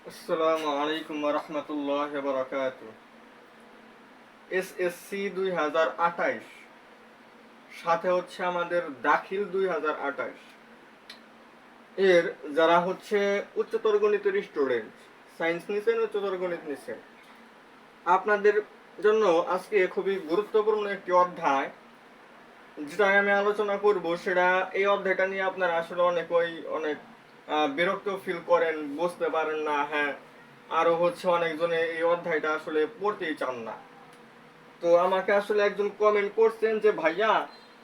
আসসালামু আলাইকুম ওয়া রাহমাতুল্লাহি ওয়া বারাকাতুহু। এসএসসি 2028 সাথে হচ্ছে আমাদের দাখিল 2028 এর যারা হচ্ছে উচ্চতর গণিতের স্টুডেন্ট, সায়েন্স নিছেন, উচ্চতর গণিত নিছেন, আপনাদের জন্য আজকে খুবই গুরুত্বপূর্ণ একটি অধ্যায় যেটা আমি আলোচনা করব। সেটা এই অধ্যায়টা নিয়ে আপনারা আসলে অনেক বিরক্ত ফিল করেন, বুঝতে পারেন না। হ্যাঁ, আরো হচ্ছে অনেকজনে এই অধ্যায়টা আসলে পড়তেই চান না। তো আমাকে আসলে একজন কমেন্ট করছেন যে ভাইয়া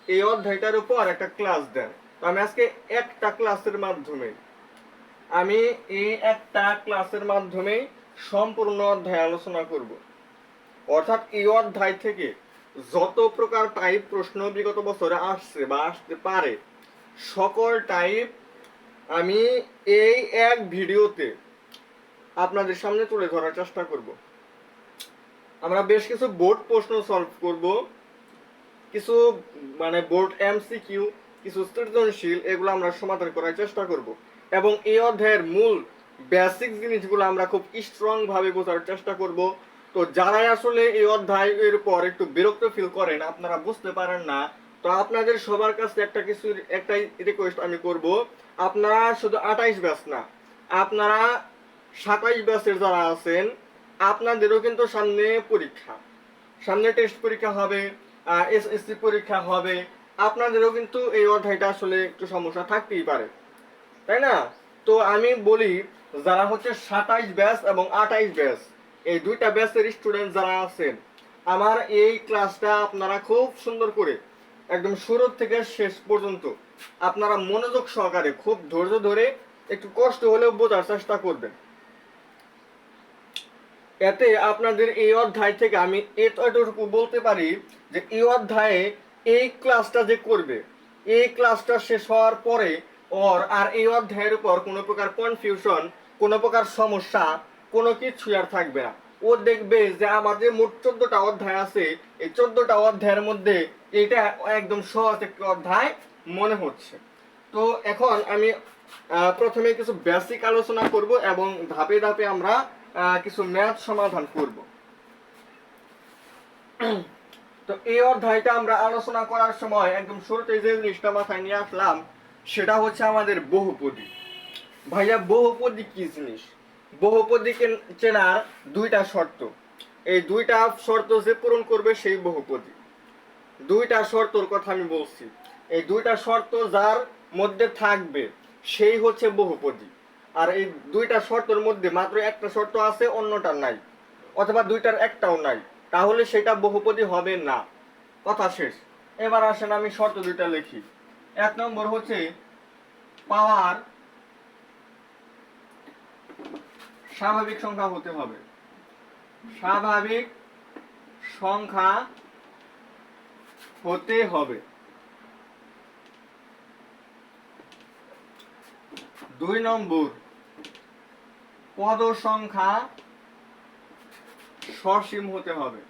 এই অধ্যায়টার উপর একটা ক্লাস দেন। তো আমি আজকে একটা ক্লাসের মাধ্যমে আমি এই একটা ক্লাসের মাধ্যমে সম্পূর্ণ অধ্যায় আলোচনা করব। অর্থাৎ এই অধ্যায় থেকে যত প্রকার টাইপ প্রশ্ন বিগত বছরে আসছে বা আসতে পারে, সকল টাইপ আমি এই এক ভিডিওতে আপনাদের সামনে তুলে ধরার চেষ্টা করব। আমরা বেশ কিছু বোর্ড প্রশ্ন সলভ করব, কিছু বোর্ড এমসিকিউ, কিছু সৃজনশীল, এগুলো আমরা সমাধান করার চেষ্টা করব। এবং এই অধ্যায়ের মূল বেসিক জিনিসগুলো আমরা খুব স্ট্রং ভাবে বোঝার চেষ্টা করব। তো যারাই আসলে এই অধ্যায়ের উপর একটু বিরক্ত ফিল করেন, আপনারা বুঝতে পারেন না, তো আপনাদের সবার কাছে একটাই রিকোয়েস্ট আমি করব। আপনারা শুধু 28 ব্যাচ না, আপনারা 27 ব্যাচের যারা আছেন, আপনাদেরও কিন্তু সামনে টেস্ট পরীক্ষা হবে, এসএসসি পরীক্ষা হবে। আপনাদেরও কিন্তু এই অধ্যায়টা আসলে একটু সমস্যা থাকতেই পারে, তাই না? তো আমি বলি, যারা হচ্ছে 27 ব্যাচ এবং 28 ব্যাচ, এই দুইটা ব্যাচের স্টুডেন্ট যারা আছেন, আমার এই ক্লাসটা আপনারা খুব সুন্দর করে একদম শুরু থেকে শেষ পর্যন্ত আপনারা মনোযোগ সহকারে খুব ধৈর্য ধরে একটু কষ্ট হলেও বোঝার চেষ্টা করবেন। এতে আপনাদের এই অধ্যায় থেকে আমি এতটুকু বলতে পারি যে এই অধ্যায়ে এই ক্লাসটা যে করবে, এই ক্লাসটা শেষ হওয়ার পরে ওর আর এই অধ্যায়ের উপর কোনো প্রকার কনফিউশন, কোনো প্রকার সমস্যা, কোনো কিছু আর থাকবে না। ও দেখবে যে আমাদের মোট 14টা অধ্যায় আছে, এই 14টা অধ্যায়ের মধ্যে এটা একদম সহজ একটি অধ্যায় মনে হচ্ছে। তো এখন আমি প্রথমে কিছু বেসিক আলোচনা করব এবং ধাপে ধাপে আমরা কিছু ম্যাথ সমাধান করব। তো এই অধ্যায়টা আমরা আলোচনা করার সময় একদম শুরুতে যে জিনিসটা মাথায় নিয়ে আসলাম, সেটা হচ্ছে আমাদের বহুপদী। ভাইয়া, বহুপদী কি জিনিস? বহুপদীকে চেনার দুইটা শর্ত, এই দুইটা শর্ত যে পূরণ করবে সেই বহুপদী। দুইটা শর্তর কথা আমি বলছি, এই দুইটা শর্ত যার মধ্যে থাকবে সেই হচ্ছে বহুপদী। আর এই দুইটা শর্তের মধ্যে মাত্র একটা শর্ত আছে, অন্যটা নাই, অথবা দুইটার একটাও নাই, তাহলে সেটা বহুপদী হবে না। কথা শেষ। এবার আসেন আমি শর্ত দুইটা লিখি। 1 নম্বর হচ্ছে পাওয়ার স্বাভাবিক সংখ্যা হতে হবে। স্বাভাবিক সংখ্যা হতে হবে। 2 নম্বর, পদ সংখ্যা সসীম হতে হবে।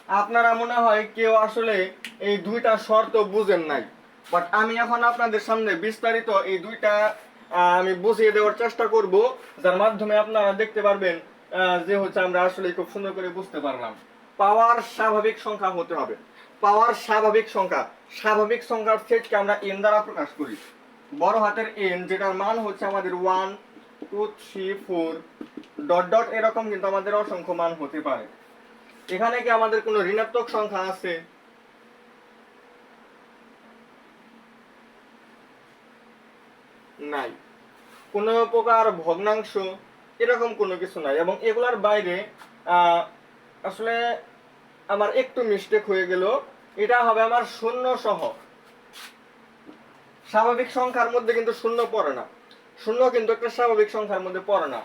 আপনারা মনে হয় কেউ আসলে এই দুইটা শর্ত বুঝেন নাই, বাট আমি এখন আপনাদের সামনে বিস্তারিত এই দুইটা আমি বুঝিয়ে দেওয়ার চেষ্টা করব, যার মাধ্যমে আপনারা দেখতে পারবেন যে হচ্ছে আমরা আসলে খুব সুন্দর করে বুঝতে পারলাম। পাওয়ার স্বাভাবিক সংখ্যা হতে হবে। পাওয়ার স্বাভাবিক সংখ্যা, স্বাভাবিক সংখ্যার সেটকে আমরা এন দ্বারা প্রকাশ করি। বড় হাতের এন, যেটার মান হচ্ছে আমাদের 1 2 3 4 ডট ডট এরকম কিন্তু আমাদের অসংখ্য মান হতে পারে। এখানে কি আমাদের কোনো ঋণাত্মক সংখ্যা আছে? নাই। কোন প্রকার ভগ্নাংশ এরকম কোনো কিছু নাই। এবং এগুলার বাইরে আসলে আমার একটু মিস্টেক হয়ে গেল, এটা হবে আমার শূন্য সহ। স্বাভাবিক সংখ্যার মধ্যে কিন্তু শূন্য পড়ে না, শূন্য কিন্তু একটা স্বাভাবিক সংখ্যার মধ্যে পড়ে না।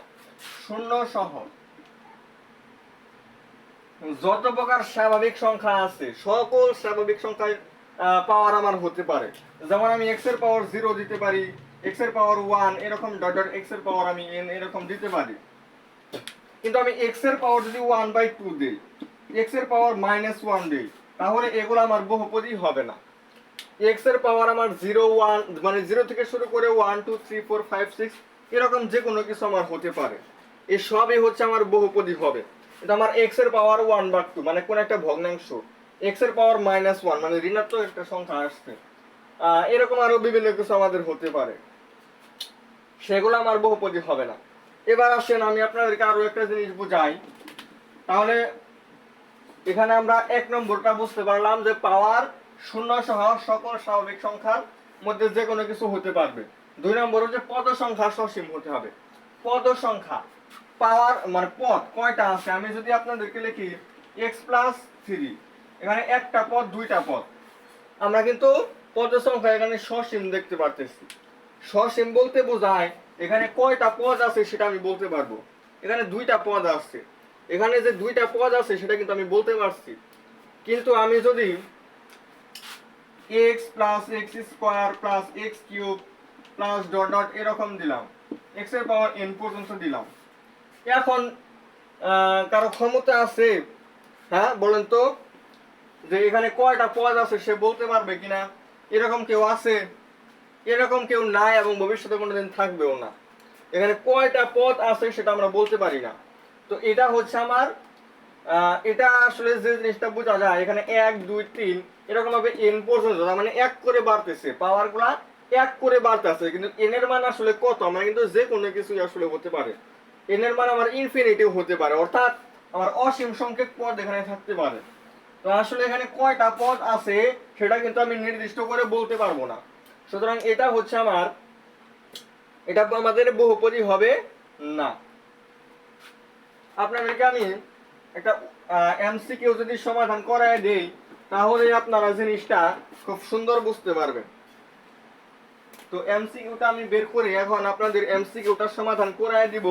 শূন্য সহ যত প্রকার স্বাভাবিক সংখ্যা আছে, সকল স্বাভাবিক সংখ্যায় পাওয়ার আমার হতে পারে। যেমন আমি x এর পাওয়ার 0 দিতে পারি, x এর পাওয়ার 1, এরকম ডট ডট x এর পাওয়ার আমি n এরকম দিতে পারি। কিন্তু আমি x এর পাওয়ার যদি 1/2 দেই, x এর পাওয়ার -1 দেই, তাহলে এগুলো আমার বহুপদী হবে না। এক্স এর পাওয়ার আমার 0 1 মানে 0 থেকে শুরু করে 1 2 3 4 5 6 এরকম যে কোনো কিছু আমার হতে পারে। এই সবই হচ্ছে আমার বহুপদী হবে। এটা আমার এক্স এর পাওয়ার 1/2 মানে কোন একটা ভগ্নাংশ, এক্স এর পাওয়ার -1 মানে ঋণাত্মক একটা সংখ্যা আসছে, এরকম আরো বিভিন্ন কিছু আমাদের হতে পারে, সেগুলো আমার বহুপদী হবে না। এবার আসেন আমি আপনাদেরকে আরো একটা জিনিস বুঝাই। তাহলে এখানে আমরা এক নম্বরটা বুঝতে পারলাম যে পাওয়ার শূন্য সহ সকল স্বাভাবিক সংখ্যার মধ্যে যে কোনো কিছু হতে পারবে। দুই নম্বর হচ্ছে পদ সংখ্যা সসীম হতে হবে। পদ সংখ্যা পাওয়ার মানে পদ কয়টা আছে আমি যদি আপনাদেরকে লিখি x+3, এখানে একটা পদ দুইটা পদ, আমরা কিন্তু পদ সংখ্যা এখানে সসীম দেখতে পারতেছি। সসীম বলতে বোঝায় এখানে কয়টা পদ আছে সেটা আমি বলতে পারবো। এখানে দুইটা পদ আছে, এখানে যে দুইটা পদ আছে সেটা কিন্তু আমি বলতে পারছি। কিন্তু আমি যদি x plus x square plus x cube plus dot dot এরকম দিলাম, x এর পাওয়ার n পর্যন্ত দিলাম, এখন কারো ক্ষমতা আছে, হ্যাঁ বলেন তো, যে এখানে কয়টা পদ আছে সে বলতে পারবে কিনা? এরকম কেউ আছে? এরকম কেউ নাই এবং ভবিষ্যতে কোনোদিন থাকবেও না। এখানে কয়টা পদ আছে সেটা আমরা বলতে পারি না। তো এটা হচ্ছে আমার এটা আসলে যে জিনিসটা বোঝা যায় এখানে 1 2 3 এরকম ভাবে n পর্যন্ত, মানে এক করে বাড়তেছে, পাওয়ারগুলা এক করে বাড়তেছে, কিন্তু n এর মান আসলে কত মানে কিন্তু যে কোনো কিছুই আসলে হতে পারে। n এর মান আমার ইনফিনিটিও হতে পারে, অর্থাৎ আমার অসীম সংখ্যক পদ এখানে থাকতে পারে। তো আসলে এখানে কয়টা পদ আছে সেটা কিন্তু আমি নির্দিষ্ট করে বলতে পারবো না। সুতরাং এটা হচ্ছে আমার, এটা আমাদের বহুপদী হবে না। আপনাদেরকে আমি একটা এমসিকিউ যদি সমাধান করায় দেই তাহলে আপনারা জিনিসটা খুব সুন্দর বুঝতে পারবেন। তো এমসিকিউটা আমি বের করে এখন আপনাদের এমসিকিউটার সমাধান করায় দিব,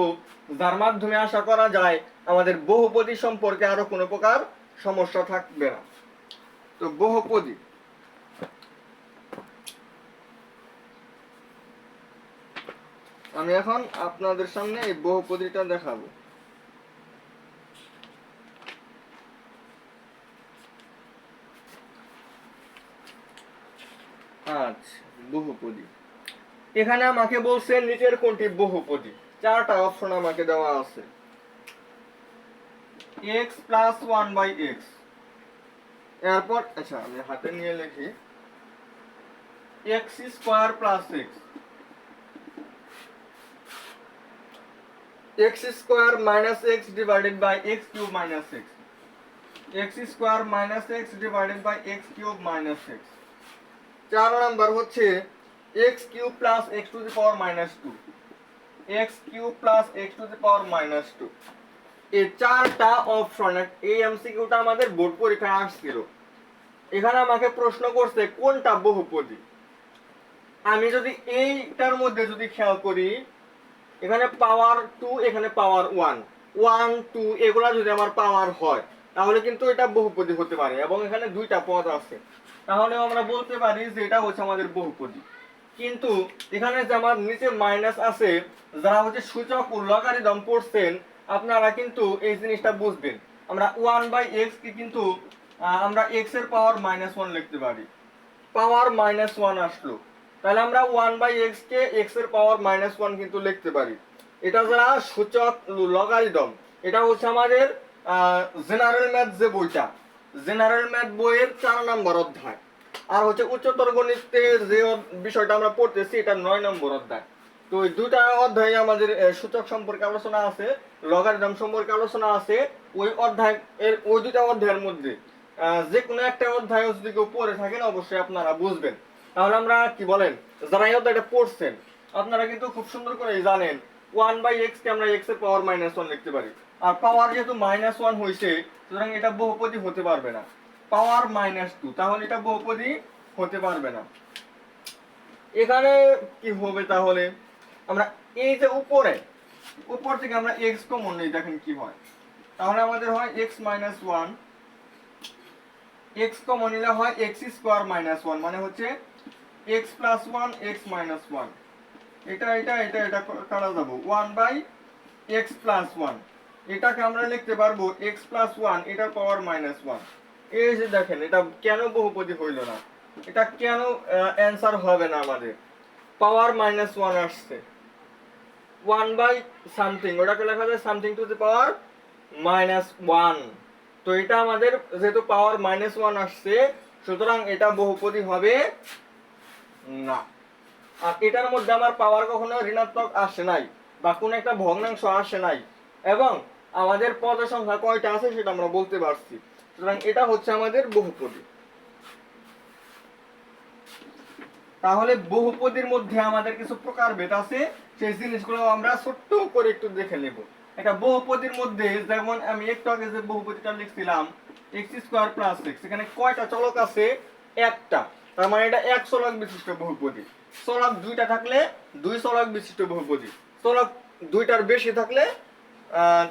যার মাধ্যমে আশা করা যায় আমাদের বহুপদী সম্পর্কে আরো কোনো প্রকার সমস্যা থাকবে না। তো বহুপদী, আমি এখন আপনাদের সামনে এই বহুপদীটা দেখাবো। আচ্ছা, বহুপদী এখানে আমাকে বলছে নিচের কোনটি বহুপদী, চারটা অপশন আমাকে দেওয়া আছে। x প্লাস 1/x, এরপর আচ্ছা আমি হাতে নিয়ে লিখি x square plus x square minus x divided by x cube minus x square minus x divided by x cube minus x। 4 number হচ্ছে x cube plus x to the power minus 2, x cube plus x to the power minus 2। এই চারটা option, এই এমসিকিউটা আমাদের board পরীক্ষায় আসছিল। এখানে আমাকে প্রশ্ন করছে কোনটা বহুপদী। আমি যদি এইটার মধ্যে যদি খেয়াল করি, এখানে পাওয়ার 2 এখানে পাওয়ার 1 1 2 এগুলা যদি আমার পাওয়ার হয় তাহলে কিন্তু এটা বহুপদী হতে পারে, এবং এখানে দুইটা পদ আছে, তাহলে আমরা বলতে পারি যে এটা হচ্ছে আমাদের বহুপদী। কিন্তু এখানে যে আমার নিচে মাইনাস আছে, যারা হচ্ছে সূচক ও লগারিদম পড়ছেন আপনারা কিন্তু এই জিনিসটা বুঝবেন। আমরা 1/x কে কিন্তু আমরা x এর পাওয়ার -1 লিখতে পারি, পাওয়ার -1 আসলো, তাহলে আমরা 1/x কে x এর পাওয়ার -1 কিন্তু লিখতে পারি। এটা যারা সূচক লগারিদম, এটা হচ্ছে আমাদের জেনারেল ম্যাথ যে বইটা, জেনারেল ম্যাথ বইয়ের 4 নম্বর অধ্যায়। আর হচ্ছে উচ্চতর গণিতের যে বিষয়টা আমরা পড়তেছি এটা 9 নম্বর অধ্যায়। তো এই দুইটা অধ্যায়ে আমাদের সূচক সম্পর্কে আলোচনা আছে, লগারিদম সম্পর্কে আলোচনা আছে। ওই অধ্যায় এর ওই দুইটা অধ্যায়ের মধ্যে যে কোনো একটা অধ্যায় যদি কেউ পড়ে থাকেন অবশ্যই আপনারা বুঝবেন। তাহলে আমরা কি বলেন, যারা এই অধ্যায়টা পড়ছেন আপনারা কিন্তু খুব সুন্দর করে জানেন 1/x কে আমরা x এর পাওয়ার -1 লিখতে পারি। আর পাওয়ার যেহেতু -1 হয়েছে সুতরাং এটা বহুপদী হতে পারবে না। পাওয়ার -2 তাহলে এটা বহুপদী হতে পারবে না। এখানে কি হবে তাহলে, আমরা এই যে উপরে উপর থেকে আমরা x কমন নেই, দেখেন কি হয়। তাহলে আমাদের হয় x - 1, x কমন নিলে হয় x স্কয়ার -1 মানে হচ্ছে x + 1 x - 1, এটা এটা এটা এটা কাটা যাব 1/x + 1, এটাকে আমরা লিখতে পারবো x + 1 এটার পাওয়ার -1। এই যে দেখেন এটা কেন বহুপদী হইল না, এটা কেন অ্যান্সার হবে না আমাদের? পাওয়ার -1 আসছে, 1 বাই সামথিং, ওটাকে লেখা যায় সামথিং টু দি পাওয়ার -1। তো এটা আমাদের যেহেতু পাওয়ার -1 আসছে, সুতরাং এটা বহুপদী হবে না। আর এটার মধ্যে আমার পাওয়ার কখনো ঋণাত্মক আসে নাই, বা কোন একটা ভগ্নাংশ আসে নাই, এবং আমাদের পদ সংখ্যা কয়টা আছে সেটা আমরা বলতে পারছি, সুতরাং এটা হচ্ছে আমাদের বহুপদী। তাহলে বহুপদীর মধ্যে আমাদের কিছু প্রকারভেদ আছে, সেই জিনিসগুলো আমরা ছোট্ট করে একটু দেখে নেব। একটা বহুপদীর মধ্যে যেমন আমি একটু আগে যে বহুপদীটা লিখছিলাম x² + x, এখানে কয়টা চলক আছে? একটা, তার মানে এটা এক চলক বিশিষ্ট বহুপদী। চলক দুইটা থাকলে দুই চলক বিশিষ্ট বহুপদী। চলক দুইটার বেশি থাকলে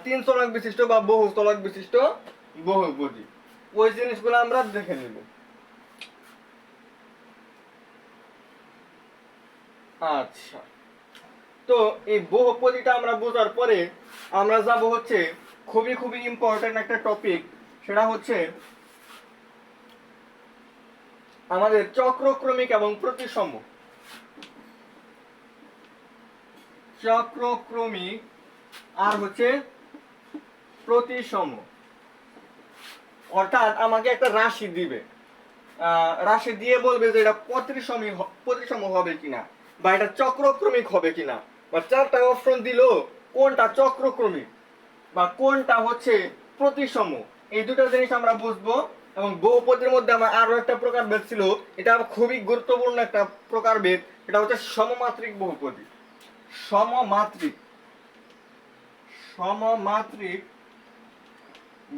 তিন চলক বিশিষ্ট বা বহু চলক বিশিষ্ট বহুপদী। ওই জিনিসগুলো আমরা দেখে নেব। আচ্ছা, তো এই বহুপদীটা আমরা বোঝার পরে আমরা যাব হচ্ছে খুবই খুবই ইম্পর্টেন্ট একটা টপিক, সেটা হচ্ছে আমাদের চক্রক্রমিক এবং প্রতিসম। চক্রক্রমিক আর হচ্ছে প্রতিসম, অর্থাৎ আমাকে একটা রাশি দিবে, রাশি দিয়ে বলবে যে এটা প্রতিসম হবে কিনা, বা এটা চক্রক্রমিক হবে কিনা, বা চারটা অপশন দিল কোনটা চক্রক্রমিক বা কোনটা হচ্ছে প্রতিসম। এই দুটো জিনিস আমরা বুঝবো। এবং বহুপদীর মধ্যে আমার আরো একটা প্রকারভেদ ছিল, এটা খুবই গুরুত্বপূর্ণ একটা প্রকারভেদ, এটা হচ্ছে সমমাত্রিক বহুপদী। সমমাত্রিক সমমাত্রিক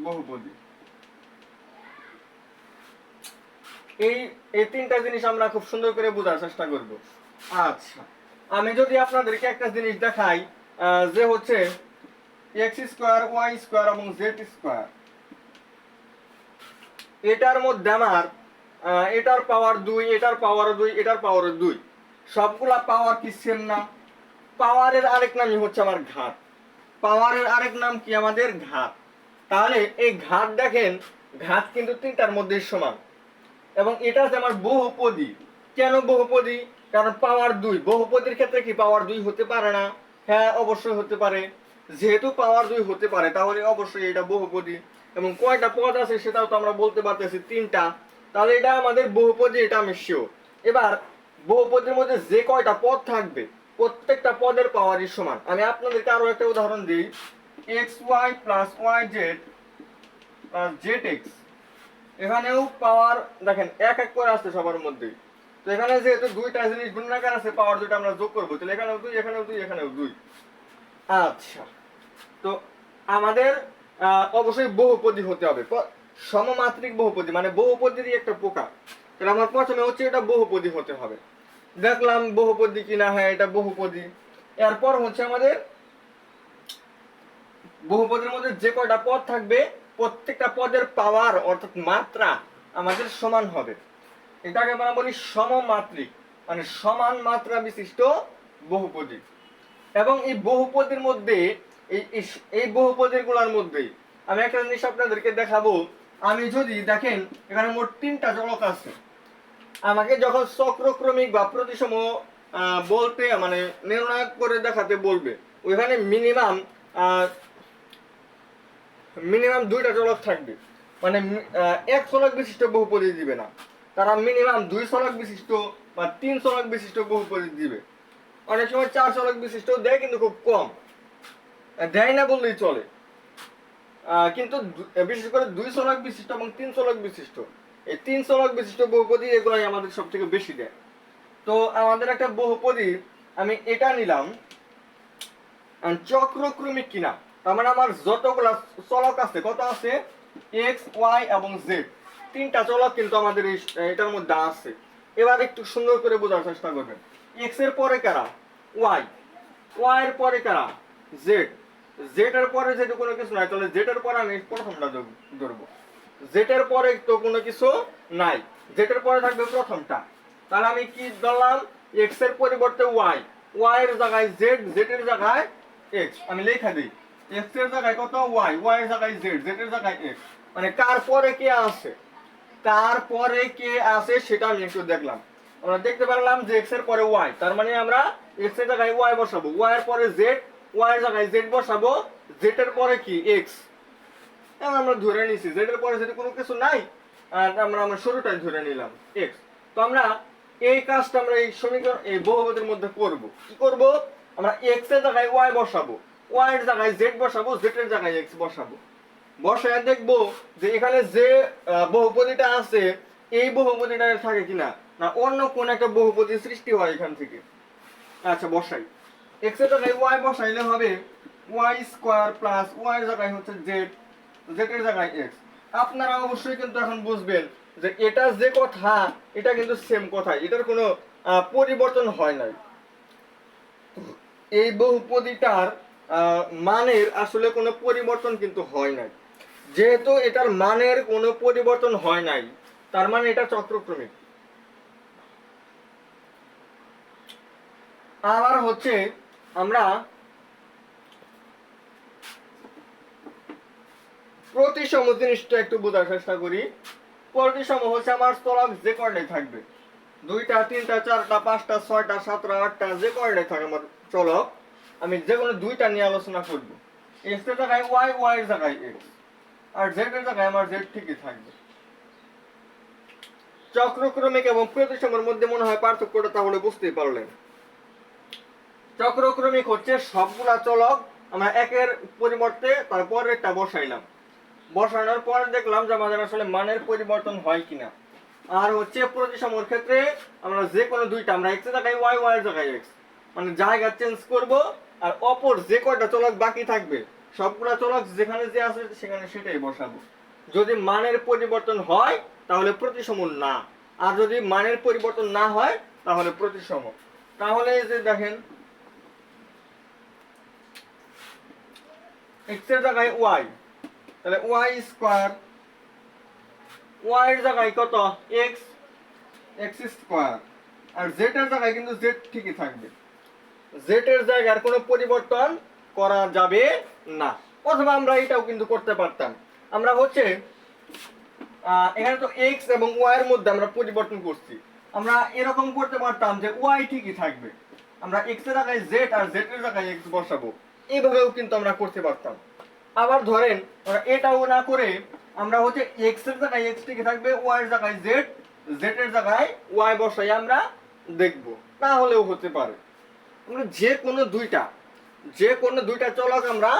বহুপদী, এই এই তিনটা জিনিস আমরা খুব সুন্দর করে বোঝার চেষ্টা করব। আচ্ছা, আমি যদি আপনাদেরকে একটা জিনিস দেখাই, যে হচ্ছে x² y² এবং z², এটার মধ্যে আমার এটার পাওয়ার 2, এটার পাওয়ার 2, এটার পাওয়ার 2, সবগুলা পাওয়ার কি সেম না? পাওয়ারের আরেক নামই হচ্ছে আমার ঘাত। পাওয়ারের আরেক নাম কি আমাদের? ঘাত। তাহলে এই ঘাত দেখেন, ঘাত কিন্তু তিনটার মধ্যে সমান, এবং এটা হচ্ছে আমার বহুপদী। কেন বহুপদী? কারণ পাওয়ার 2। বহুপদীর ক্ষেত্রে কি পাওয়ার 2 হতে পারে না? হ্যাঁ, অবশ্যই হতে পারে। যেহেতু পাওয়ার 2 হতে পারে, তাহলে অবশ্যই এটা বহুপদী। এবং কয়টা পদ আছে সেটাও তো আমরা বলতে পারতেছি, তিনটা। তাহলে এটা আমাদের বহুপদী, এটা আমি শিওর। এবার বহুপদীর মধ্যে যে কয়টা পদ থাকবে, প্রত্যেকটা পদের পাওয়ারই সমান। আমি আপনাদেরকে আরো একটা উদাহরণ দিই, xy + yz + zx, এখানেও পাওয়ার দেখেন এক এক করে আসছে সবার মধ্যে। তো এখানে যেহেতু দুইটা জিনিস গুণাকার আছে, পাওয়ার দুইটা আমরা যোগ করবো, তাহলে এখানেও 2, এখানেও 2, এখানেও 2। আচ্ছা, তো আমাদের অবশ্যই বহুপদী হতে হবে, সমমাত্রিক বহুপদী, মানে বহুপদীরই একটা প্রকার। তাহলে আমার প্রথমে হচ্ছে এটা বহুপদী হতে হবে। দেখলাম বহুপদী কিনা, হ্যাঁ এটা বহুপদী। এরপর হচ্ছে আমাদের বহুপদীর মধ্যে যে কয়টা পদ থাকবে, প্রত্যেকটা পদের পাওয়ার অর্থাৎ মাত্রা আমাদের সমান হবে। এটাকে আমরা বলি সমমাত্রিক, মানে সমান মাত্রা বিশিষ্ট বহুপদী। এবং এই বহুপদীর মধ্যে এই বহুপদীর গুলার মধ্যে আমি একটা জিনিস আপনাদেরকে দেখাবো। আমি যদি দেখেন এখানে মোট 3টা চলক আছে, আমাকে যখন চক্রক্রমিক বা প্রতিসম বলতে মানে নির্ণয় করে দেখাতে বলবে, ওইখানে মিনিমাম মিনিমাম 2টা চলক থাকবে। মানে এক চলক বিশিষ্ট বহুপদী দিবে না, তারা মিনিমাম 2 চলক বিশিষ্ট বা 3 চলক বিশিষ্ট বহুপদী দিবে। অনেক সময় 4 চলক বিশিষ্ট দেয়, কিন্তু খুব কম দেয় না বললেই চলে। কিন্তু বিশেষ করে 2 চলক বিশিষ্ট এবং 3 চলক বিশিষ্ট, এই 3 চলক বিশিষ্ট বহুপদী এগুলাই আমাদের সব থেকে বেশি দেয়। তো আমাদের একটা বহুপদী, আমি এটা নিলাম চক্রক্রমিক কিনা, তার মানে আমার যতগুলা চলক আছে, কত আছে? x, y এবং z, 3টা চলক কিন্তু আমাদের এটার মধ্যে আছে। এবার একটু সুন্দর করে বোঝার চেষ্টা করবেন। x এর পরে কারা? y, y এর পরে কারা? z, z এর পরে যেহেতু কোনো কিছু নাই, তাহলে z এর পরে আমি প্রথমটা ধরবো। z এর পরে তো কোনো কিছু নাই, z এর পরে থাকবে প্রথমটা। তাহলে আমি কি ধরলাম? x এর পরিবর্তে y, y এর জায়গায় z, z এর জায়গায় x। আমি লেখা দিই, x এর জায়গায় কত? y, y এর জায়গায় z, z এর জায়গায় x। মানে কার পরে কে আছে? তারপরে কে আছে সেটা আমি একটু দেখলাম। আমরা দেখতে পারলাম যে এক্স এর পরে ওয়াই, তার মানে আমরা এক্স এর জায়গায় ওয়াই বসাবো, ওয়াই এর পরে জেড, ওয়াই এর জায়গায় জেড বসাবো, জেড এর পরে কি এক্স। এখন আমরা ধরে নিছি জেড এর পরে যদি কোনো কিছু নাই, আর আমরা শুরুটাই ধরে নিলাম এক্স। তো আমরা এই কাজটা আমরা এই সমীকরণ এই বহুপদীর মধ্যে করব। কি করব? আমরা এক্স এর জায়গায় ওয়াই বসাবো, ওয়াই এর জায়গায় জেড বসাবো, জেড এর জায়গায় এক্স বসাবো। বসায় দেখবো যে এখানে যে বহুপদীটা আছে এই বহুপদীটা থাকে কিনা, না অন্য কোন একটা বহুপদী সৃষ্টি হয় এখান থেকে। আচ্ছা বসাই, এক্স এর জায়গায় ওয়াই বসাইলে হবে ওয়াই স্কোয়ার প্লাস ওয়াই এর জায়গায় হচ্ছে জেড, জেড এর জায়গায় এক্স। আপনারা অবশ্যই কিন্তু এখন বুঝবেন যে এটা যে কথা এটা কিন্তু সেম কথাই, এটার কোনো পরিবর্তন হয় নাই। এই বহুপদীটার মানের আসলে কোনো পরিবর্তন কিন্তু হয় নাই। যেহেতু এটার মানের কোনো পরিবর্তন হয় নাই, তার মানে এটা চক্রক্রমিক। আবার হচ্ছে আমরা প্রতিসম জিনিসটা একটু বোঝার চেষ্টা করি। প্রতিসম হচ্ছে আমার স্থলক যে কয়টাই থাকবে, 2টা 3টা 4টা 5টা 6টা 7টা 8টা যে কয়টাই থাকে আমার চলক, আমি যে কোনো 2টা নিয়ে আলোচনা করব। এক্স এর জায়গায় ওয়াই, ওয়াই এর জায়গায় এক্স, আর জেড এর জায়গায় আমার জেড ঠিকই থাকবে। চক্রক্রমিক এবং প্রতিসমের মধ্যে মনে হয় পার্থক্যটা তাহলে বুঝতেই পারলেন। চক্রক্রমিক হচ্ছে সবগুলা চলক আমরা একের পরিবর্তে তারপরেরটা বসাইলাম, বসানোর পর দেখলাম যে আমাদের আসলে মানের পরিবর্তন হয় কিনা। আর হচ্ছে প্রতিসমর ক্ষেত্রে আমরা যে কোনো দুইটা, আমরা এক্স এর জায়গায় ওয়াই, ওয়াই এর জায়গায় এক্স, মানে জায়গা চেঞ্জ করব, আর অপর যে কয়টা চলক বাকি থাকবে সবগুলা চলক যেখানে যে আছে সেখানে সেটাই বসাবো। যদি মানের পরিবর্তন হয় তাহলে প্রতিসম না, আর যদি মানের পরিবর্তন না হয় তাহলে প্রতিসম। তাহলে এই যে দেখেন এক্স এর জায়গায় ওয়াই, তাহলে ওয়াই স্কোয়ার, ওয়াই এর জায়গায় কত এক্স, এক্স স্কোয়ার, আর জেড এর জায়গায় কিন্তু জেড ঠিকই থাকবে, জেড এর জায়গার কোনো পরিবর্তন করা যাবে না। অথবা আমরা এটাও কিন্তু করতে পারতাম, আমরা হচ্ছে এখানে তো এক্স এবং ওয়াই এর মধ্যে আমরা পরিবর্তন করছি, আমরা এরকম করতে পারতাম যে ওয়াই ঠিকই থাকবে, আমরা এক্স এর জায়গায় জেড আর জেড এর জায়গায় এক্স বসাবো, এইভাবেও কিন্তু আমরা করতে পারতাম। আবার ধরেন আমরা এটাও না করে আমরা হচ্ছে এক্স এর জায়গায় এক্স ঠিকই থাকবে, ওয়াই এর জায়গায় জেড, জেড এর জায়গায় ওয়াই বসাই আমরা দেখব, তাহলেও হতে পারে। আমরা যে কোনো দুইটা চলক আমরা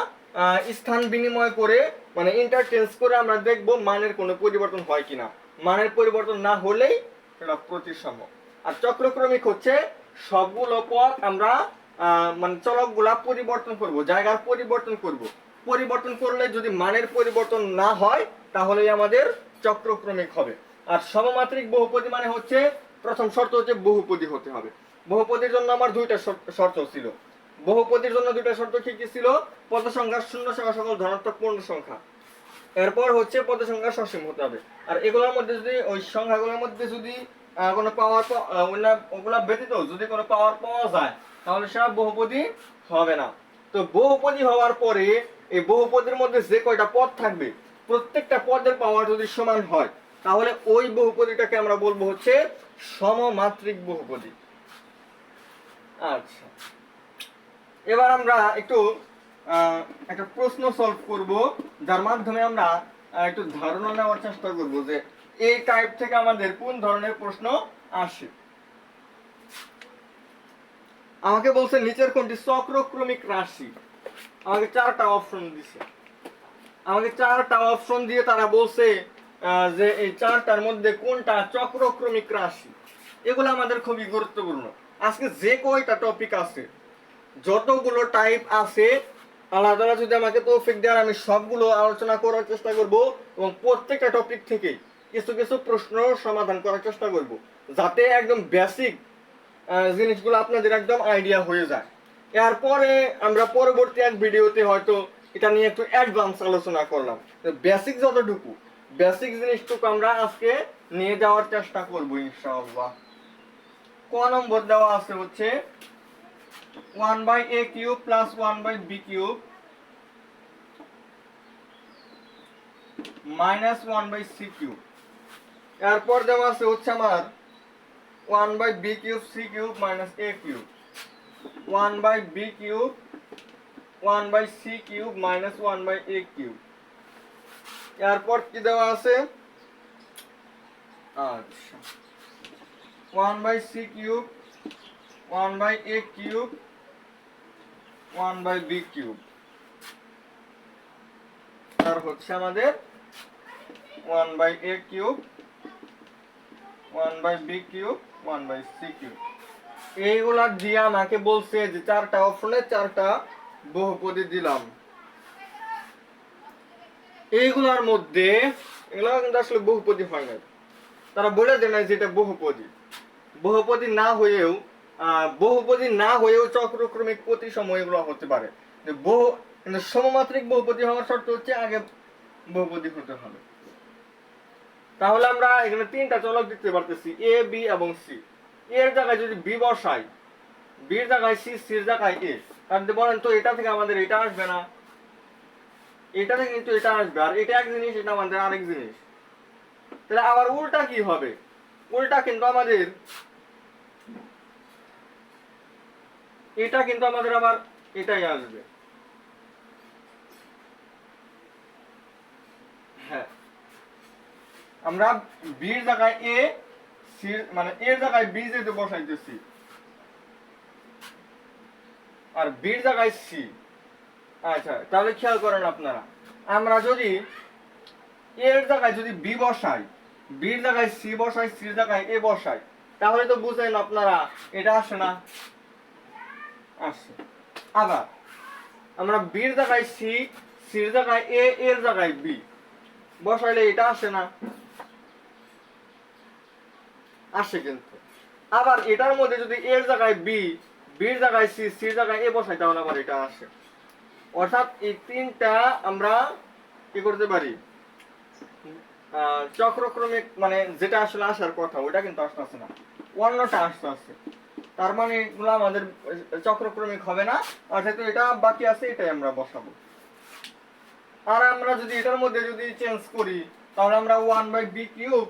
স্থান বিনিময় করে মানে ইন্টারচেঞ্জ করে আমরা দেখব মানের কোনো পরিবর্তন হয় কিনা। মানের পরিবর্তন না হলেই সেটা প্রতিসম। আর চক্রক্রমিক হচ্ছে সবগুলো পথ আমরা মানে চলকগুলা পরিবর্তন করব, জায়গার পরিবর্তন করব, পরিবর্তন করলে যদি মানের পরিবর্তন না হয় তাহলেই আমাদের চক্রক্রমিক হবে। আর সমমাত্রিক বহুপদী মানে হচ্ছে প্রথম শর্ত হচ্ছে বহুপদী হতে হবে। বহুপদীর জন্য আমার দুইটা শর্ত ছিল, বহুপদীর জন্য দুইটা শর্ত কি কি ছিল? পদ সংখ্যা শূন্য সংখ্যা সকল ধনাত্মক পূর্ণ সংখ্যা, এরপর হচ্ছে পদ সংখ্যা সসীম হতে হবে। আর এগুলোর মধ্যে যদি ওই সংখ্যাগুলোর মধ্যে যদি কোনো পাওয়ার ওগুলা ব্যতীত যদি কোনো পাওয়ার পাওয়া যায় তাহলে সেটা বহুপদী হবে না। তো বহুপদী হওয়ার পরে এই বহুপদীর মধ্যে যে কয়টা পদ থাকবে প্রত্যেকটা পদের পাওয়ার যদি সমান হয় তাহলে ওই বহুপদীটাকে আমরা বলবো হচ্ছে সমমাত্রিক বহুপদী। আচ্ছা, এবার আমরা একটু একটা প্রশ্ন সলভ করব, যার মাধ্যমে আমরা একটু ধারণা নেওয়ার চেষ্টা করব যে এই টাইপ থেকে আমাদের কোন ধরনের প্রশ্ন আসে। আমাকে বলছে নিচের কোনটি চক্রক্রমিক রাশি, আমাকে 4টা অপশন দিছে, আমাকে 4টা অপশন দিয়ে তারা বলছে যে এই 4টার মধ্যে কোনটা চক্রক্রমিক রাশি। এগুলো আমাদের খুবই গুরুত্বপূর্ণ। আজকে যে কয়টা টপিক আছে, যতগুলো টাইপ আছে, আল্লাহ তাআলা যদি আমাকে তৌফিক দেন আমি সবগুলো আলোচনা করার চেষ্টা করব এবং প্রত্যেকটা টপিক থেকে কিছু কিছু প্রশ্ন সমাধান করার চেষ্টা করব, যাতে একদম বেসিক জিনিসগুলো আপনাদের একদম আইডিয়া হয়ে যায়। এরপরে আমরা পরবর্তী এক ভিডিওতে হয়তো এটা নিয়ে একটু অ্যাডভান্স আলোচনা করলাম। বেসিক যতটুকু বেসিক জিনিসটুকু আমরা আজকে নিয়ে যাওয়ার চেষ্টা করব ইনশাআল্লাহ। ক নম্বর দেওয়া আছে হচ্ছে 1/a cube plus 1/b cube minus 1/c cube। এরপর দেওয়া আছে হচ্ছে আমার 1/b cube c cube minus a cube, 1/b cube 1/c cube minus 1/a cube. এরপর কি দেওয়া আছে, আচ্ছা 1/c cube 1/a cube 1/b cube, আর হচ্ছে আমাদের 1/a cube 1/b cube 1/c cube. এইগুলা দিয়ে আমাকে বলছে যে চারটা অপশনে চারটা বহুপদী দিলাম। এইগুলার মধ্যে এগুলো কিন্তু আসলে বহুপদী হয় না, তারা বলে দেয় না যে এটা বহুপদী। বহুপদী না হয়েও চক্রক্রমিক প্রতিসম এগুলো হতে পারে। কিন্তু সমমাত্রিক বহুপদী হওয়ার শর্ত হচ্ছে আগে বহুপদী হতে হবে। তাহলে আমরা এখানে তিনটা চলক দিতে পারতেছি, এ বি এবং সি। এর জায়গায় যদি বি বসাই, বির জায়গায় সি, সির জায়গায় এ, তাহলে বলেন তো এটা থেকে আমাদের এটা আসবে না, এটা থেকে কিন্তু এটা আসবে, আর এটা এক জিনিস, এটা আমাদের আরেক জিনিস। তাহলে আবার উল্টা কি হবে, উল্টা কিন্তু আমাদের এটা কিন্তু আমাদের আবার এটাই আসবে। হ্যাঁ, আমরা বির জায়গায় এ, সি মানে এর জায়গায় বি যেহেতু বসাইতেছি আর বির জায়গায় সি। আচ্ছা তাহলে খেয়াল করেন আপনারা, আমরা যদি এর জায়গায় যদি বি বসাই, বির জায়গায় সি বসাই, সির জায়গায় এ বসাই, তাহলে তো বুঝেন আপনারা এটা আসে না, আসে। আবার আমরা বির জায়গায় সি, সির জায়গায় এ, এর জায়গায় বি বসাইলে এটা আসে না, আসে কিন্তু। আবার এটার মধ্যে যদি এর জায়গায় বি, বির জায়গায় সি, সির জায়গায় এ বসাই, তাহলে আবার এটা আসে। অর্থাৎ এই তিনটা আমরা কি করতে পারি, চক্রক্রমিক মানে যেটা আসলে আসার কথা ওটা কিন্তু আসতেছে না, অন্যটা আসতেছে। তার মানে এগুলো আমাদের চক্রক্রমিক হবে না, অর্থাৎ এটা বাকি আছে, এটাই আমরা বসাবো। আর আমরা যদি এটার মধ্যে যদি চেঞ্জ করি, তাহলে আমরা 1/b cube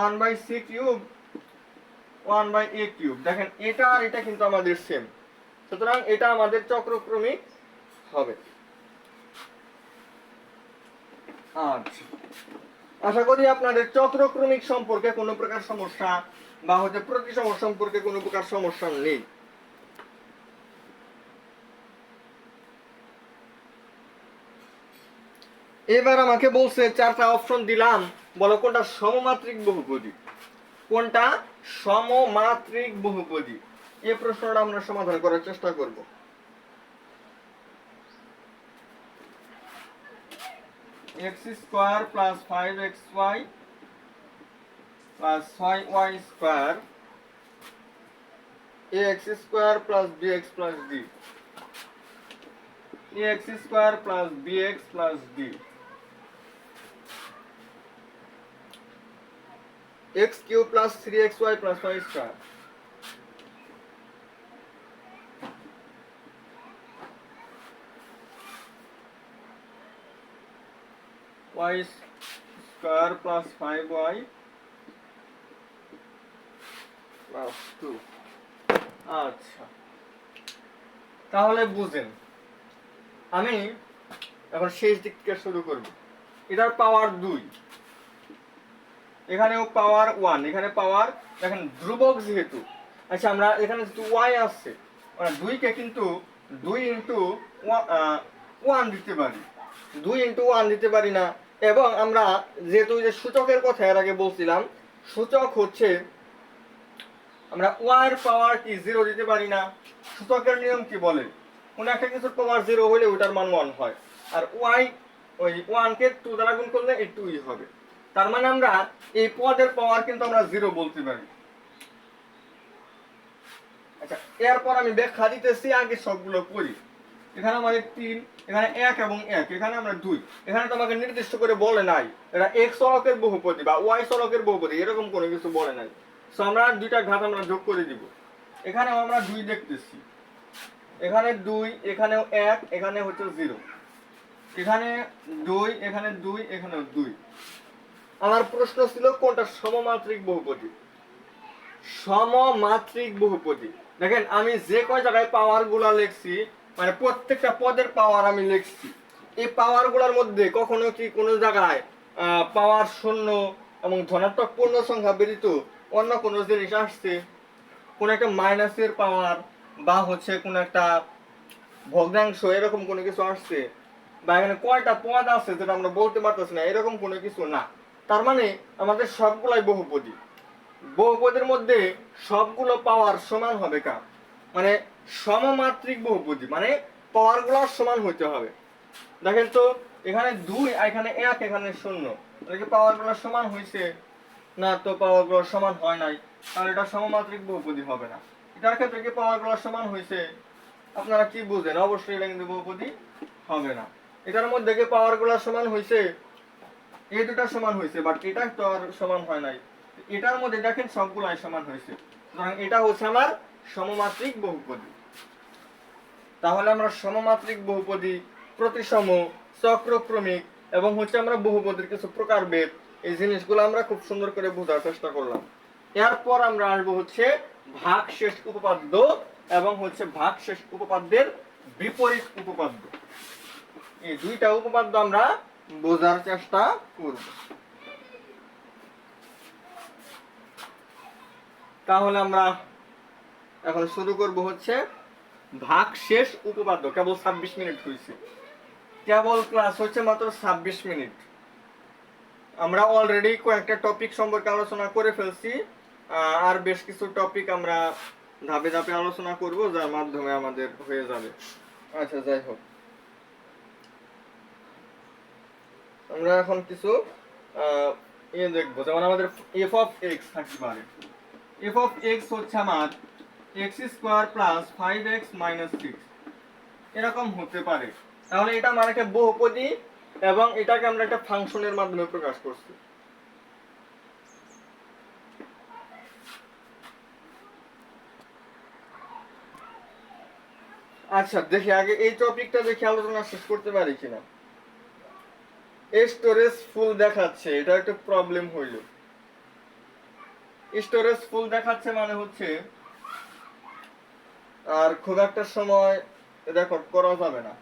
1/c cube 1/a cube, দেখেন এটা আর এটা কিন্তু আমাদের সেম, সুতরাং এটা আমাদের চক্রক্রমিক হবে। আচ্ছা, আশা করি আপনাদের চক্রক্রমিক সম্পর্কে কোনো প্রকার সমস্যা বা হচ্ছে প্রতিসম সম্পর্কে কোনো প্রকার সমস্যা নেই। এবার আমাকে বলছে চারটা অপশন দিলাম, বলো কোনটা সমমাত্রিক বহুপদী, কোনটা সমমাত্রিক বহুপদী। এই প্রশ্নটা আমরা সমাধান করার চেষ্টা করব। x square plus 5xy plus 6y square ax square plus bx plus d, ax square plus bx plus d, x cube plus 3xy plus y square, y square plus 5y plus 2। আচ্ছা, তাহলে বুঝেন, আমি এখন শেষ দিক থেকে শুরু করব। এটার পাওয়ার 2, এখানেও পাওয়ার 1, এখানে পাওয়ার, দেখেন ধ্রুবক যেহেতু, আচ্ছা আমরা এখানে যেহেতু y আছে, মানে 2 কে কিন্তু 2 ইনটু 1 দিতে পারি, 2 ইনটু 1 দিতে পারি না। এবং আমরা যেহেতু যে সূচকের কথা এর আগে বলছিলাম, সূচক হচ্ছে আমরা y এর পাওয়ার কি 0 দিতে পারি না। সূচকের নিয়ম কি বলে, কোন একটা কিছুর পাওয়ার 0 হলে ওটার মান 1 হয়, আর y ওই 1 কে 2 দ্বারা গুণ করলে এই 2ই হবে। তার মানে আমরা এই পদের পাওয়ার কিন্তু আমরা 0 বলতে পারি। আচ্ছা, এরপর আমি ব্যাখ্যা দিতেছি, আগে সবগুলো করি। এখানে আমাদের 3, এখানে 1 এবং 1, এখানে আমরা 2। এখানে তোমাকে নির্দিষ্ট করে বলে নাই এটা x চলকের বহুপদী বা y চলকের বহুপদী, এরকম কোনো কিছু বলে নাই। সো আমরা দুইটা ঘাত আমরা যোগ করে দিব। এখানেও আমরা 2 দেখতেছি, এখানে 2, এখানেও 1, এখানে হচ্ছে 0। এখানে 2, এখানে 2, এখানে 2। আমার প্রশ্ন ছিল কোনটা সমমাত্রিক বহুপদী। সমমাত্রিক বহুপদী, দেখেন আমি যে কয় জায়গায় পাওয়ার গুলা লিখছি, মানে প্রত্যেকটা পদের পাওয়ার আমি লিখছি। এই পাওয়ার গুলার মধ্যে কখনো কি কোনো জায়গায় পাওয়ার শূন্য এবং ধনাত্মক পূর্ণ সংখ্যা ব্যতীত অন্য কোনো জিনিস আসছে? কোন একটা মাইনাসের পাওয়ার বা হচ্ছে কোন একটা ভগ্নাংশ এরকম কোনো কিছু আসছে? বা এখানে কয়টা পদ আছে যেটা আমরা বলতে পারতেছি না, এরকম কোনো কিছু না। তার মানে আমাদের সবগুলাই বহুপদী। বহুপদীর মধ্যে সবগুলো পাওয়ার সমান হবে কার? মানে সমমাত্রিক বহুপদী, মানে পাওয়ার গুলো সমান হইতে হবে। দেখেন তো এখানে 2, এখানে 1, এখানে 0, এটাকে পাওয়ার গুলো সমান হয়েছে? না, তো পাওয়ার গুলো সমান হয় নাই, তাহলে এটা সমমাত্রিক বহুপদী হবে না। এটার ক্ষেত্রে কি পাওয়ার গুলো সমান হয়েছে? আপনারা কি বুঝেন? অবশ্যই এটা কিন্তু বহুপদী হবে না। এটার মধ্যে কি পাওয়ার গুলো সমান হয়েছে? এই দুটা সমান হয়েছে, বাট এটা তো আর সমান হয় নাই। এটার মধ্যে দেখেন সবগুলাই সমান হয়েছে, সুতরাং এটা হচ্ছে আমার সমমাত্রিক বহুপদী। তাহলে আমরা সমমাত্রিক বহুপদী, প্রতিসম, চক্রক্রমিক এবং হচ্ছে আমরা বহুপদীর কিছু প্রকারভেদ, এই জিনিসগুলো আমরা খুব সুন্দর করে বোঝার চেষ্টা করলাম। এরপর আমরা আসবো হচ্ছে ভাগশেষ উপপাদ্য এবং হচ্ছে ভাগশেষ উপপাদ্যের বিপরীত উপপাদ্য। এই দুইটা উপপাদ্য আমরা বোঝার চেষ্টা করব। তাহলে আমরা এখন শুরু করব হচ্ছে ভাগশেষ উপপাদ্য। কেবল 26 মিনিট হয়েছে, কেবল ক্লাস হচ্ছে মাত্র 26 মিনিট। আমরা অলরেডি কয়েকটা টপিক সম্পর্কে আলোচনা করে ফেলছি, আর বেশ কিছু টপিক আমরা ধাপে ধাপে আলোচনা করব, যার মাধ্যমে আমাদের হয়ে যাবে। আচ্ছা, যাই হোক, আমরা এখন কিছু দেখবো। যেমন আমাদের এফ অফ এক্স থাকতে পারে। এফ অফ এক্স হচ্ছে আমার x square plus 5x minus 6, এরকম হতে পারে। তাহলে এটা আমার একটা বহুপদী এবং এটাকে আমরা একটা ফাংশনের মাধ্যমে প্রকাশ করছি। আচ্ছা, দেখি আগে এই টপিকটা দেখে আলোচনা শেষ করতে পারি কিনা। স্টোরেজ ফুল দেখাচ্ছে, এটা একটা প্রবলেম হইল। স্টোরেজ ফুল দেখাচ্ছে মানে হচ্ছে আর খুব একটা সময় রেকর্ড করা যাবে না।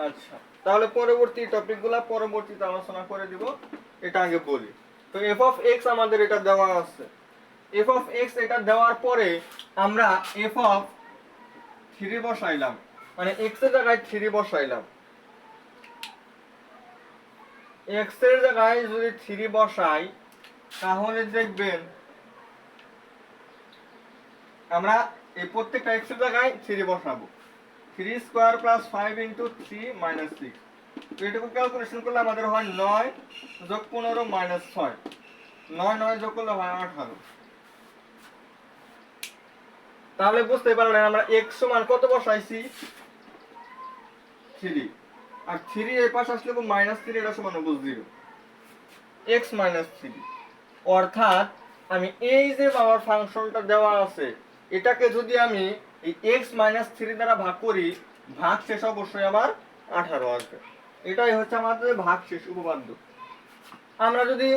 আচ্ছা, তাহলে পরবর্তী টপিকগুলো পরবর্তীতে আলোচনা করে দিব, এটা আগে বলি। তো এফ অফ এক্স আমাদের এটা দেওয়া আছে। এফ অফ এক্স এটা দেওয়ার পরে আমরা এফ অফ 3 বসাইলাম, মানে এক্স এর জায়গায় 3 বসাইলাম। এক্স এর জায়গায় যদি 3 বসাই তাহলে দেখবেন আমরা এই প্রত্যেকটা এক্স এর জায়গায় 3 বসাবো। 3 স্কয়ার প্লাস 5 ইনটু 3 মাইনাস 6, তো এটুকু ক্যালকুলেশন করলে আমাদের হয় 9 যোগ 15 মাইনাস 6, 9 9 যোগ করলে হয় 18। তাহলে বুঝতে পারলেন আমরা x সমান কত বসাইছি? 3, আর 3 এর পাশে আসলে মাইনাস 3, এটা সমান হবে 0, x মাইনাস 3। অর্থাৎ আমি এই যে পাওয়ার ফাংশনটা দেওয়া আছে এটাকে যদি আমি এই x মাইনাস 3 দ্বারা ভাগ করি, ভাগ শেষ অবশ্যই আমার 18 আসবে। এটাই হচ্ছে আমাদের ভাগশেষ উপপাদ্য। আমরা যদি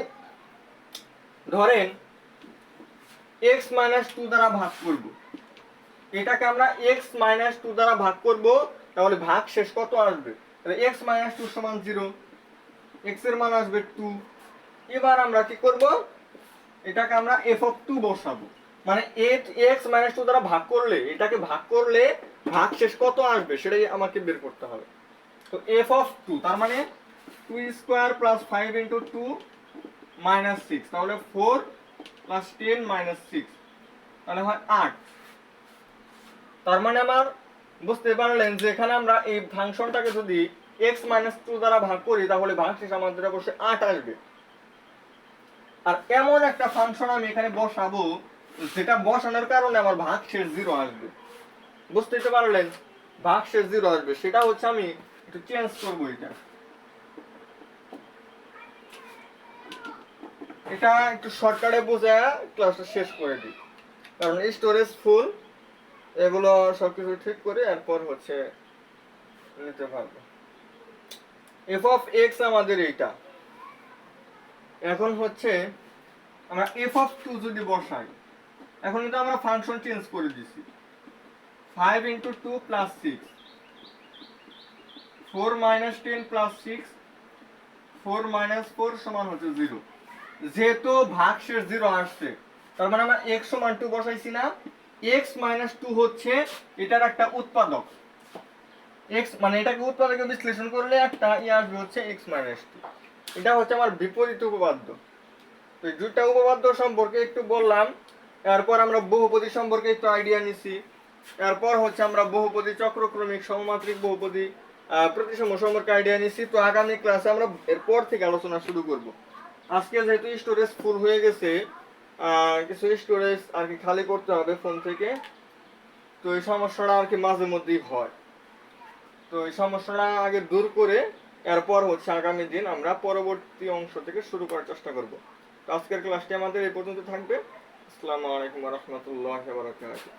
ধরেন x মাইনাস 2 দ্বারা ভাগ করব, এটাকে আমরা x মাইনাস 2 দ্বারা ভাগ করব, তাহলে ভাগ শেষ কত আসবে? তাহলে x মাইনাস 2 সমান 0, x এর মান আসবে 2। এবার আমরা কি করব? এটাকে আমরা f অফ 2 বসাবো, মানে x মাইনাস 2 দ্বারা ভাগ করলে, এটাকে ভাগ করলে ভাগ শেষ কত আসবে সেটাই আমাকে বের করতে হবে। তো f অফ 2 তার মানে 2 স্কয়ার প্লাস 5 ইনটু 2 মাইনাস 6, তাহলে 4 প্লাস 10 মাইনাস 6, তাহলে হয় 8। তার মানে আমার বুঝতে পারলেন যে এখানে আমরা এই ফাংশনটাকে যদি x মাইনাস 2 দ্বারা ভাগ করি তাহলে ভাগশেষ আমাদের অবশ্যই 8 আসবে। আর এমন একটা ফাংশন আমি এখানে বসাবো যেটা বসানোর কারণে আমার ভাগশেষ 0 আসবে। বুঝতে পারলেন? ভাগশেষ 0 আসবে, সেটা হচ্ছে আমি একটু চেঞ্জ করবো। এটা একটু শর্টকাটে বুঝে ক্লাসটা শেষ করে দিই, কারণ স্টোরেজ ফুল, এগুলো সবকিছু ঠিক করে এরপর হচ্ছে নিতে পারবো। এফ অফ এক্স আমাদের এইটা। এখন হচ্ছে আমরা এফ অফ টু যদি বসাই, এখন কিন্তু আমরা ফাংশন চেঞ্জ করে দিছি। 5 into two plus 6, 4 minus 10 plus 6, 4 minus 4 সমান হচ্ছে 0। যেহেতু ভাগশেষ 0 আসছে, তার মানে আমরা x সমান 2 বসাইছি না, x মাইনাস 2 হচ্ছে এটার একটা উৎপাদক। x মানে এটাকে উৎপাদকে বিশ্লেষণ করলে একটা আসবে হচ্ছে x মাইনাস 2। এটা হচ্ছে আমার বিপরীত উপপাদ্য। তো এই দুইটা উপপাদ্য সম্পর্কে একটু বললাম। এরপর আমরা বহুপদী সম্পর্কে একটু আইডিয়া নিছি। এরপর হচ্ছে আমরা বহুপদী, চক্রক্রমিক, সমমাত্রিক বহুপদী, প্রতিসম সম্পর্কে আইডিয়া নিছি। তো আগামী ক্লাসে আমরা এরপর থেকে আলোচনা শুরু করব। আজকে যেহেতু স্টোরেজ ফুল হয়ে গেছে, কিছু স্টোরেজ আর কি খালি করতে হবে ফোন থেকে। তো এই সমস্যাটা আর কি মাঝে মধ্যেই হয়। তো এই সমস্যাটা আগে দূর করে এরপর হচ্ছে আগামী দিন আমরা পরবর্তী অংশ থেকে শুরু করার চেষ্টা করব। তো আজকের ক্লাসটি আমাদের এই পর্যন্ত থাকবে। আসসালামু আলাইকুম ওয়া রাহমাতুল্লাহি ওয়া বারাকাতুহু।